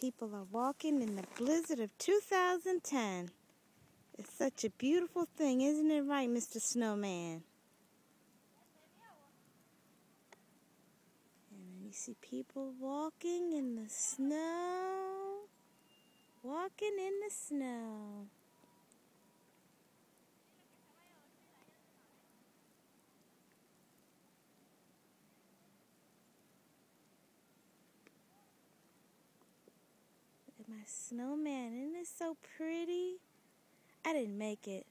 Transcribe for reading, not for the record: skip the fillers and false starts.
People are walking in the blizzard of 2010. It's such a beautiful thing, isn't it right, Mr. Snowman? And then you see people walking in the snow. Walking in the snow. Look at my snowman. Isn't it so pretty? I didn't make it.